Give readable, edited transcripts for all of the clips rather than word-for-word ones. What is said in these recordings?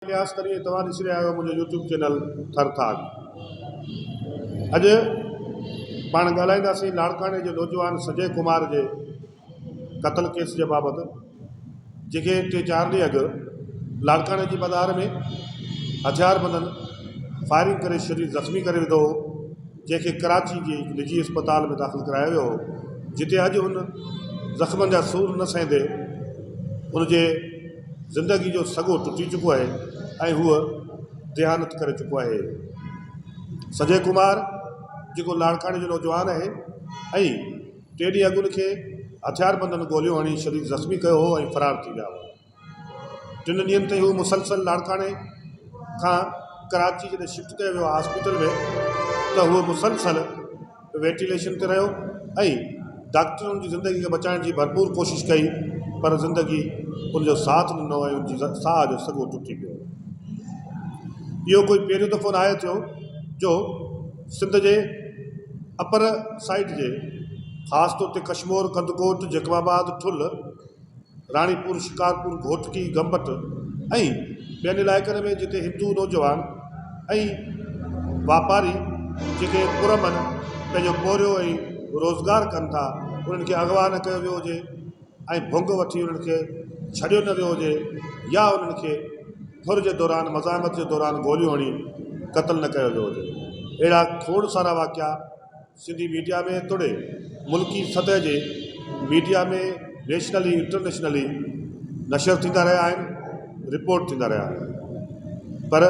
इलियास तरी तव्हां ॾिसी रहिया आहियो मुंहिंजो यूट्यूब चैनल थरथाग। अॼु पाण ॻाल्हाईंदासीं लाड़काने जे नौजवान संजय कुमार जे क़त्ल केस जे बाबति, जेके 3-4 ॾींहं अॻु लाड़काने जी मदार में हथियारबंदनि फायरिंग करे शरीर ज़ख़्मी करे विधो हो, जंहिंखे कराची जे निजी अस्पताल में दाख़िल करायो वियो हो, जिते अॼु हुन ज़ख़्मनि जा सूर न सहींदे उनजे ज़िंदगी जो सॻो टुटी चुको आहे ऐं हूअ देहांत करे चुको आहे। संजय कुमार जेको लाड़काने जो नौजवान आहे ऐं 3 ॾींहं अॻु उनखे हथियारबंदनि गोलियूं हणी शरीर ज़ख़्मी कयो हो ऐं फ़रार थी विया हुआ। 3 ॾींहंनि ताईं हू मुसलसल लाड़काने खां कराची जॾहिं शिफ्ट कयो वियो हॉस्पिटल में त उहो मुसलसल वेंटिलेशन ते रहियो ऐं डॉक्टरनि जी ज़िंदगी खे बचाइण जी भरपूर कोशिशि कई, पर ज़िंदगी उनजो साथ ॾिनो ऐं उनजी साह जो सॻो टुटी पियो। इहो कोई पहिरियों दफ़ो न आहे थियो जो सिंध जे अपर साइड जे ख़ासि तौर ते कशमोर, कंदकोट, जकमाबाद, ठुल, राणीपुर, शिकारपुर, घोटकी, गंबट ऐं ॿियनि इलाइक़नि में जिते हिंदू नौजवान ऐं वापारी जेके पुरमन पंहिंजो पोरियो ऐं रोज़गार कनि था, उन्हनि खे अगवा न कयो वियो हुजे ऐं भुंग वठी उन्हनि खे छॾियो न वियो हुजे, या उन्हनि खे फुर जे दौरान मज़ामत जे दौरान गोलियूं हणी क़त्ल न कयो वियो हुजे। अहिड़ा खोड़ सारा वाक़िया सिंधी मीडिया में तोड़े मुल्की सतह जे मीडिया में नेशनली इंटरनेशनली नशर थींदा रहिया आहिनि, रिपोर्ट थींदा रहिया आहिनि, पर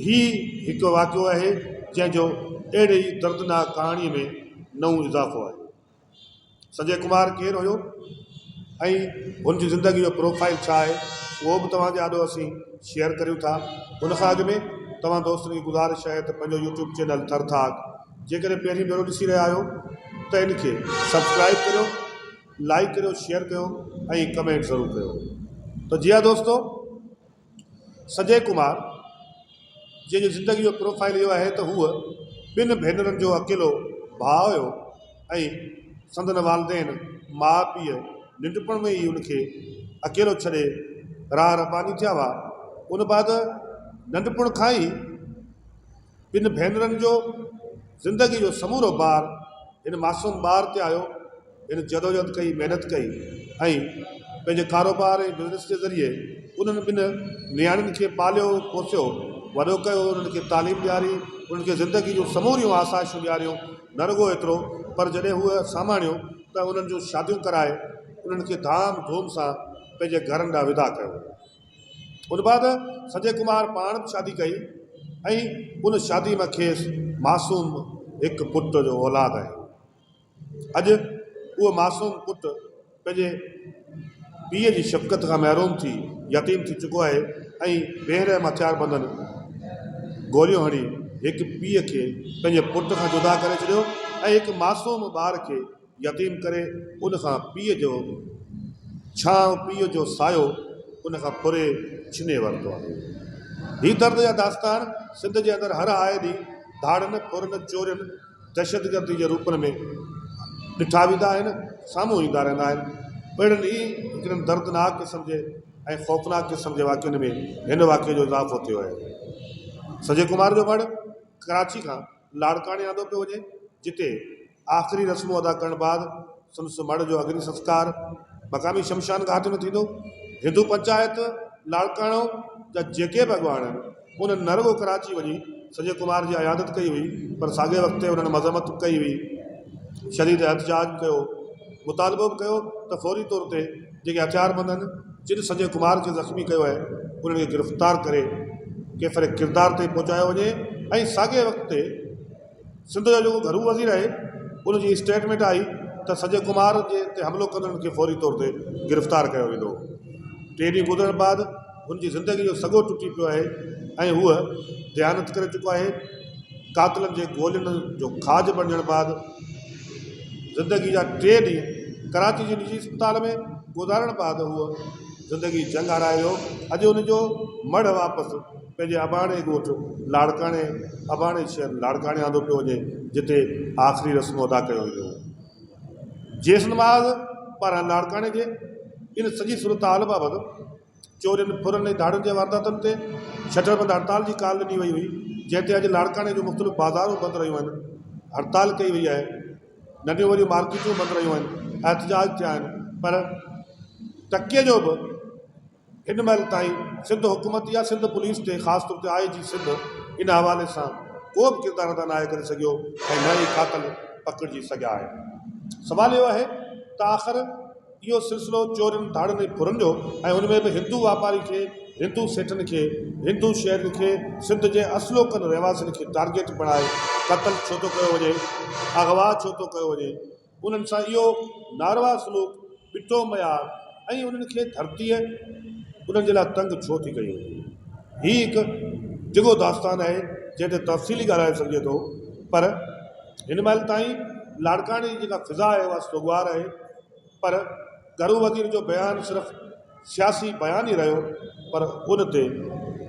ही हिकु वाक़ियो आहे जंहिंजो अहिड़ी दर्दनाक कहाणीअ में नओं इज़ाफ़ो आहे। संजय कुमार केरु हुयो ऐं हुनजी ज़िंदगी जो प्रोफाइल छा आहे, उहो बि तव्हांजे आॾो असीं शेयर करियूं था। उनखां अॻु में तव्हां दोस्तनि जी गुज़ारिश आहे त पंहिंजो यूट्यूब चैनल थरथाग जेकॾहिं पहिरीं भेरो ॾिसी रहिया आहियो त इनखे सब्सक्राइब करियो, लाइक करियो, शेयर कयो ऐं कमेंट ज़रूरु कयो। त जी हा दोस्तो, संजय कुमार जंहिंजी ज़िंदगी जो प्रोफाइल इहो आहे त हूअ 2 भेनरुनि जो अकेलो भाउ हुयो ऐं संदन वालदेन माउ पीउ नंढपण में ई उनखे अकेलो छॾे राह रबानी थिया हुआ। उन बाद नंढपण खां ई 2 भेनरुनि जो ज़िंदगी जो समूरो भार हिन मासूम ॿार ते आयो। हिन जदोजहद कई, महिनत कई ऐं पंहिंजे कारोबार ऐं बिज़नेस जे ज़रिए उन्हनि 2 नियाणियुनि खे पालियो पोसियो, वॾो कयो, उन्हनि खे तालीम ॾियारी, उन्हनि खे ज़िंदगी जूं समूरियूं आसाइशूं ॾियारियूं। न रुगो एतिरो, पर जॾहिं हूअ साम्हाणियो त उन्हनि जूं शादियूं कराए उन्हनि खे धाम धूम सां पंहिंजे घरनि ॾांहुं विदा कयो। उन बाद संजय कुमार पाण बि शादी कई ऐं उन शादी में खेसि मासूम हिकु पुट जो औलाद आहे। अॼु उहो मासूम पुटु पंहिंजे पीउ जी शफ़क़त खां महरूम थी यतीम थी चुको आहे ऐं बेरहम हथियारबंदनि गोलियूं हणी हिकु पीउ खे पंहिंजे पुट खां जुदा करे छॾियो ऐं हिकु मासूम ॿार खे यतीम करे उन खां पीउ जो छांव, पीउ जो सायो उन खां पुरे छिने वरितो आहे। हीअ दर्द जा दास्तान सिंध जे अंदरि हर आए ॾींहुं धाड़नि, फुरनि, चोरियुनि, दहशतगर्दी जे रूपनि में ॾिठा वेंदा आहिनि, साम्हूं ईंदा रहंदा आहिनि। अहिड़नि ई हिकिड़नि दर्दनाक क़िस्म जे ऐं ख़ौफ़नाक क़िस्म जे वाक़ियुनि में हिन वाक़िए जो इज़ाफ़ो थियो आहे। संजय कुमार जो मढ़ कराची खां लाड़काने आंदो पियो वञे, जिते आख़िरी रस्मूं अदा करण बाद संदसि मढ़ जो अग्नि संस्कार मक़ामी शमशान घाट में थींदो। हिंदू पंचायत लाड़काणो जा जेके बि अॻुवान आहिनि उन्हनि न रुगो कराची वञी संजय कुमार जी अयादत कई हुई, पर साॻे वक़्त ते उन्हनि मज़म्मत कई हुई, शदीद एहतजाज कयो, मुतालबो बि कयो त फौरी तौर ते जेके हथियारबंदनि जिन संजय कुमार खे ज़ख़्मी कयो आहे उन्हनि खे गिरफ़्तार करे कैफ़रे किरदार ते पहुचायो वञे। ऐं साॻे वक़्त ते सिंध जो जेको घरू वज़ीर आहे उनजी स्टेटमेंट आई त संजय कुमार जे ते हमिलो कंदड़नि खे फौरी तौर ते गिरफ़्तार कयो वेंदो। 3 ॾींहं गुज़रण बाद हुनजी ज़िंदगी जो सॻो टुटी पियो आहे ऐं हूअ देहांत करे चुको आहे। कातिलनि जे गोलियुनि जो खाज बणजण बाद ज़िंदगी जा 3 ॾींहं कराची जे निजी अस्पताल में गुज़ारण बाद हूअ ज़िंदगी जंग हाराए वियो। अॼु हुनजो मढ़ वापसि पंहिंजे अबाणे ॻोठु लाड़काने, अबाणे शहर लाड़काने आंदो पियो वञे, जिते आख़िरी रस्म अदा कयो वियो। जेस नमाज़ पारां लाड़काने जे इन सॼी सूरत हाल बाबति चोरियुनि फुरनि ऐं धाड़ियुनि जे वारदातुनि ते शटरबंदि हड़ताल जी काल ॾिनी वई हुई, जंहिं ते अॼु लाड़काने जूं मुख़्तलिफ़ बाज़ारूं बंदि रहियूं आहिनि, हड़ताल कई वई आहे, नंढियूं वॾियूं मार्केटूं बंदि रहियूं आहिनि, एहतजाज थिया आहिनि। पर टके जो बि हिन महिल ताईं सिंध हुकूमत या सिंध पुलिस ते ख़ासि तौर ते आई जी सिंध इन हवाले सां को बि किरदारु अदा न आहे करे सघियो ऐं न ई कातल पकड़िजी सघिया आहिनि। सुवाल इहो आहे त आख़िर इहो सिलसिलो चोरियुनि धाड़ियुनि ऐं फुरनि जो ऐं हुन में बि हिंदू वापारी खे, हिंदू सेठनि खे, हिंदू शहरनि खे, सिंध जे असलोकनि रहवासियुनि खे टारगेट बणाए क़तल छो थो कयो वञे, अगवा छो थो कयो वञे, उन्हनि सां इहो नारवा सलूक, ॿिटो मयार ऐं उन्हनि खे धरतीअ उन्हनि जे लाइ तंग छो थी कई वञे। हीउ हिकु डिघो दास्तान आहे जंहिं ते तफ़सीली ॻाल्हाए सघिजे थो, पर हिन महिल ताईं लाड़काने जी जेका फिज़ा आहे उहा सोगवार आहे। पर घरू वज़ीर जो बयानु सिर्फ़ु सियासी बयानु ई रहियो, पर उन ते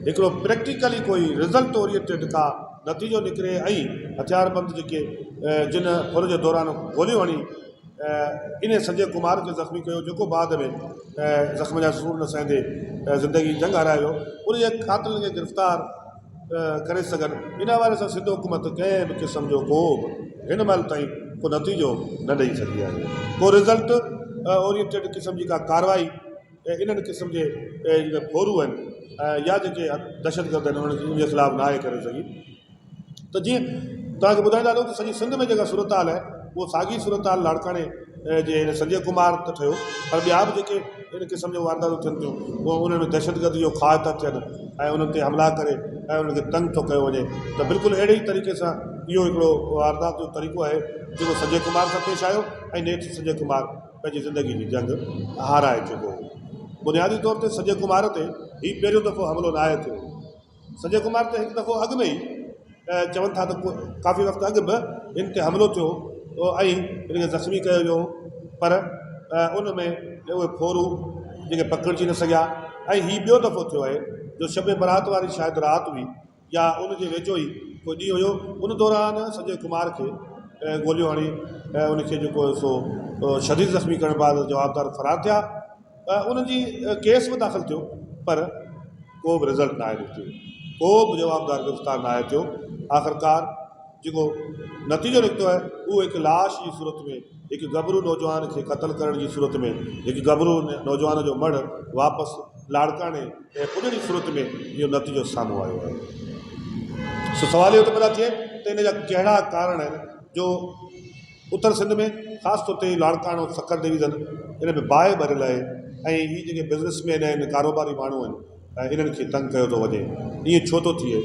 हिकिड़ो प्रैक्टिकली कोई रिज़ल्ट ओरिएंटेड का नतीजो निकिरे ऐं हथियारबंद जेके जिन फुर जे दौरान गोलियूं हणी इन संजय कुमार खे ज़ख़्मी कयो, जेको बाद में ज़ख़्म जा सूर न सहंदे ज़िंदगी जंग हाराए वियो, उन जे क़ातिलनि खे गिरफ़्तार करे सघनि। इन हवाले सां सिंध हुकूमत कंहिं बि क़िस्म जो को बि हिन महिल ताईं को नतीजो न ॾेई सघी आहे, को रिज़ल्ट ओरिएंटेड क़िस्म जी का कार्रवाई इन्हनि क़िस्म जे जेके फोरू आहिनि या जेके दहशतगर्द आहिनि उन्हनि जे ख़िलाफ़ु न आहे करे सघी। त जीअं तव्हांखे ॿुधाईंदा हलूं त सॼी सिंध में जेका सूरत हाल आहे उहो साॻी सूरत हाल लाड़काने जे संजय कुमार त ठहियो, पर ॿिया बि जेके इन क़िस्म जो वारदातूं थियनि थियूं उहो उन्हनि में दहशतगर्दी जो खार था थियनि ऐं उन्हनि ते हमला करे ऐं उन्हनि खे तंग थो कयो वञे। त बिल्कुलु अहिड़े ई तरीक़े सां इहो हिकिड़ो वारदात जो तरीक़ो आहे जेको संजय कुमार सां पेश आयो ऐं नेठि संजय कुमार पंहिंजी ज़िंदगी जी जंग हाराए चुको हो। बुनियादी तौर ते संजय कुमार ते हीउ पहिरियों दफ़ो हमिलो न आहे थियो। संजय कुमार ते हिकु दफ़ो अॻु में ई चवनि था त काफ़ी वक़्तु अॻु बि हिन ते हमिलो थियो ऐं हिनखे ज़ख़्मी कयो वियो, पर उन में उहे फोरू जेके पकड़िजी न सघिया। ऐं हीउ ॿियो दफ़ो थियो आहे जो शब बरात वारी शायदि राति हुई या उन जे वेझो ई कोई ॾींहुं हुयो, उन दौरान संजय कुमार खे गोलियूं हणी उनखे जेको सो शदीद ज़ख़्मी करण बाद जवाबदार फ़रार थिया। उन्हनि जी केस बि दाख़िल थियो, पर को बि रिज़ल्ट न आहे निकितो, को बि जवाबदार गिरफ़्तार न आहे थियो। आख़िरकार जेको नतीजो निकितो आहे उहो हिकु लाश जी सूरत में हिकु गबरू नौजवान खे क़तल करण जी सूरत में हिकु गबरू नौजवान जो मड़ वापसि लाड़काने ऐं पुॼण जी सूरत में इहो नतीजो साम्हूं आयो आहे। सो सुवाल इहो त पैदा थिए त इन जा कहिड़ा कारण आहिनि जो उत्तर सिंध में ख़ासि तौर ते लाड़काणो सखर डिवीज़न इन में बाहि भरियल आहे ऐं हीअ जेके बिज़नेसमैन आहिनि, कारोबारी माण्हू आहिनि, इन्हनि खे तंग कयो थो वञे। ईअं छो थो थिए,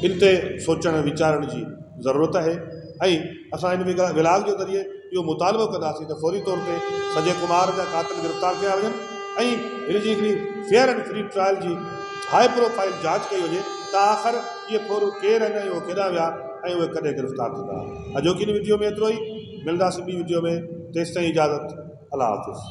इन ते सोचणु वीचारण जी ज़रूरत आहे ऐं असां इन विलाग जे ज़रिए इहो मुतालबो कंदासीं त फौरी तौर ते संजय कुमार जा क़ातिल गिरफ़्तार कया वञनि ऐं हिन जी हिकिड़ी फेयर एंड फ्री ट्रायल जी हाई प्रोफाइल जांच कई वञे त आख़िर इहे फोरू केरु आहिनि ऐं उहे केॾां विया ऐं उहे कॾहिं गिरफ़्तार थींदा। अॼोकी वीडियो में एतिरो ई, मिलंदासीं ॿी वीडियो में, तेसिताईं इजाज़त, अल्लाह हाफ़िज़।